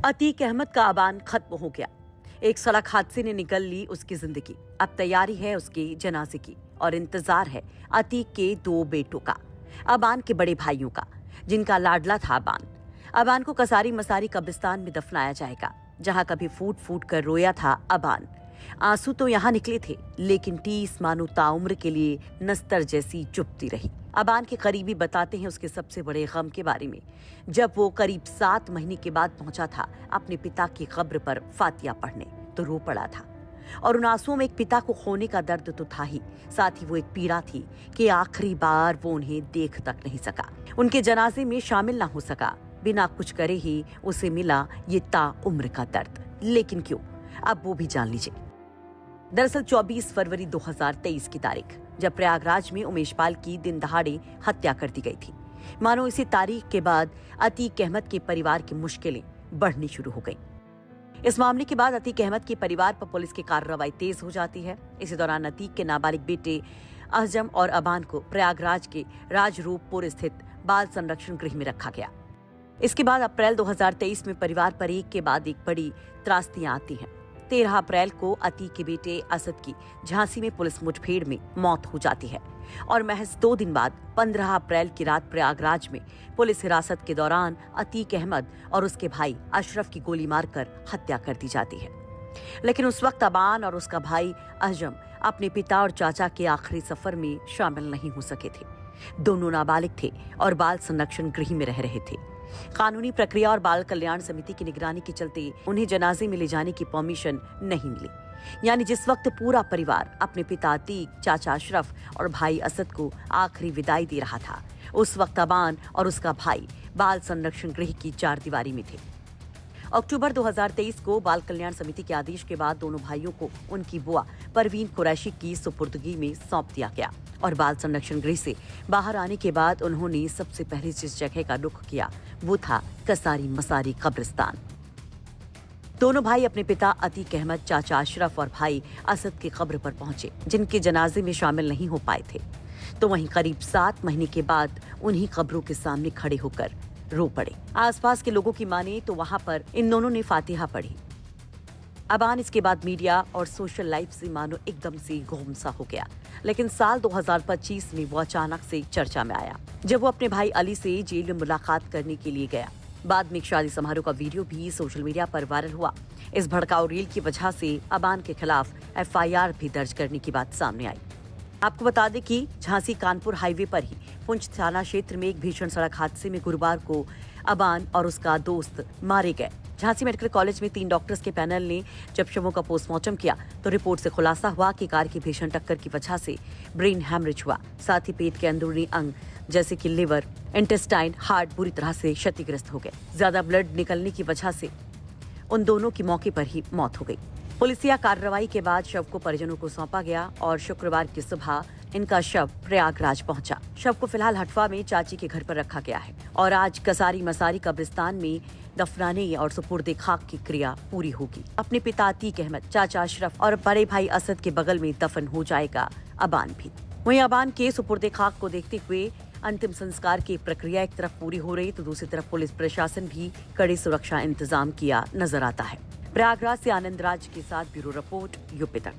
अतीक अहमद का अबान खत्म हो गया। एक सड़क हादसे ने निकल ली उसकी जिंदगी। अब तैयारी है उसके जनाजे की और इंतजार है अतीक के 2 बेटों का, अबान के बड़े भाइयों का, जिनका लाडला था अबान। अबान को कसारी मसारी कब्रिस्तान में दफनाया जाएगा, जहां कभी फूट फूट कर रोया था अबान। आंसू तो यहाँ निकले थे, लेकिन टीस मानो ताउम्र के लिए नस्तर जैसी चुपती रही। अबान के करीबी बताते हैं उसके सबसे बड़े गम के बारे में, जब वो करीब 7 महीने के बाद पहुंचा था अपने पिता की कब्र पर फातिया पढ़ने, तो रो पड़ा था। और उन आंसुओं में एक पिता को खोने का दर्द तो था ही, साथ ही वो एक पीड़ा थी कि आखिरी बार वो उन्हें देख तक नहीं सका, उनके जनाजे में शामिल ना हो सका। बिना कुछ करे ही उसे मिला ये ताउम्र का दर्द। लेकिन क्यों, अब वो भी जान लीजिए। दरअसल 24 फरवरी 2023 की तारीख, जब प्रयागराज में उमेश पाल की दिन दहाड़े हत्या कर दी गई थी। मानो इसी तारीख के बाद अतीक अहमद के परिवार की मुश्किलें बढ़नी शुरू हो गईं। इस मामले के बाद अतीक अहमद के परिवार पर पुलिस की कार्रवाई तेज हो जाती है। इसी दौरान अतीक के नाबालिग बेटे अहजम और अबान को प्रयागराज के राजरूपपुर स्थित बाल संरक्षण गृह में रखा गया। इसके बाद अप्रैल 2023 में परिवार पर एक के बाद एक बड़ी त्रासदियां आती हैं। 13 अप्रैल को अतीक के बेटे असद की झांसी में पुलिस मुठभेड़ में मौत हो जाती है और महज 2 दिन बाद 15 अप्रैल की रात प्रयागराज में पुलिस हिरासत के दौरान अतीक अहमद और उसके भाई अशरफ की गोली मारकर हत्या कर दी जाती है। लेकिन उस वक्त अबान और उसका भाई अहजम अपने पिता और चाचा के आखिरी सफर में शामिल नहीं हो सके थे। दोनों नाबालिग थे और बाल संरक्षण गृह में रह रहे थे। कानूनी प्रक्रिया और बाल कल्याण समिति की निगरानी के चलते उन्हें जनाजे में ले जाने की परमिशन नहीं मिली। यानी जिस वक्त पूरा परिवार अपने पिता अतीक, चाचा अशरफ और भाई असद को आखिरी विदाई दे रहा था, उस वक्त अबान और उसका भाई बाल संरक्षण गृह की 4 दीवारी में थे। अक्टूबर 2023 को बाल कल्याण समिति के आदेश के बाद दोनों भाइयों को उनकी बुआ परवीन कुरैशी की सुपुर्दगी में सौंप दिया गया और बाल संरक्षण गृह से बाहर आने के बाद उन्होंने सबसे पहले जिस जगह का रुख किया वो था कसारी मसारी कब्रिस्तान। दोनों भाई अपने पिता अतीक अहमद, चाचा अशरफ और भाई असद की कब्र पर पहुंचे, जिनके जनाजे में शामिल नहीं हो पाए थे। तो वहीं करीब 7 महीने के बाद उन्हीं कब्रों के सामने खड़े होकर रो पड़े। आसपास के लोगों की माने तो वहां पर इन दोनों ने फातिहा पढ़ी। अबान इसके बाद मीडिया और सोशल लाइफ से मानो एकदम से गुमसा हो गया। लेकिन साल 2025 में वो अचानक से चर्चा में आया, जब वो अपने भाई अली से जेल में मुलाकात करने के लिए गया। बाद में एक शादी समारोह का वीडियो भी सोशल मीडिया पर वायरल हुआ। इस भड़काऊ रील की वजह से अबान के खिलाफ FIR भी दर्ज करने की बात सामने आई। आपको बता दें कि झांसी कानपुर हाईवे पर ही पुंछ थाना क्षेत्र में एक भीषण सड़क हादसे में गुरुवार को अबान और उसका दोस्त मारे गए। झांसी मेडिकल कॉलेज में 3 डॉक्टर्स के पैनल ने जब शवों का पोस्टमार्टम किया तो रिपोर्ट से खुलासा हुआ कि कार की भीषण टक्कर की वजह से ब्रेन हैमरेज हुआ। साथ ही पेट के अंदरूनी अंग जैसे कि लिवर, इंटेस्टाइन, हार्ट बुरी तरह से क्षतिग्रस्त हो गए। ज्यादा ब्लड निकलने की वजह से उन दोनों की मौके पर ही मौत हो गई। पुलिसिया कार्रवाई के बाद शव को परिजनों को सौंपा गया और शुक्रवार की सुबह इनका शव प्रयागराज पहुंचा। शव को फिलहाल हटवा में चाची के घर पर रखा गया है और आज कसारी मसारी कब्रिस्तान में दफनाने और सुपुर्दे खाक की क्रिया पूरी होगी। अपने पिता अतीक अहमद, चाचा अशरफ और बड़े भाई असद के बगल में दफन हो जाएगा अबान भी। वहीं अबान के सुपुर्दे खाक को देखते हुए अंतिम संस्कार की प्रक्रिया एक तरफ पूरी हो रही तो दूसरी तरफ पुलिस प्रशासन भी कड़े सुरक्षा इंतजाम किया नजर आता है। प्रयागराज से आनंद राज के साथ ब्यूरो रिपोर्ट, यूपी तक।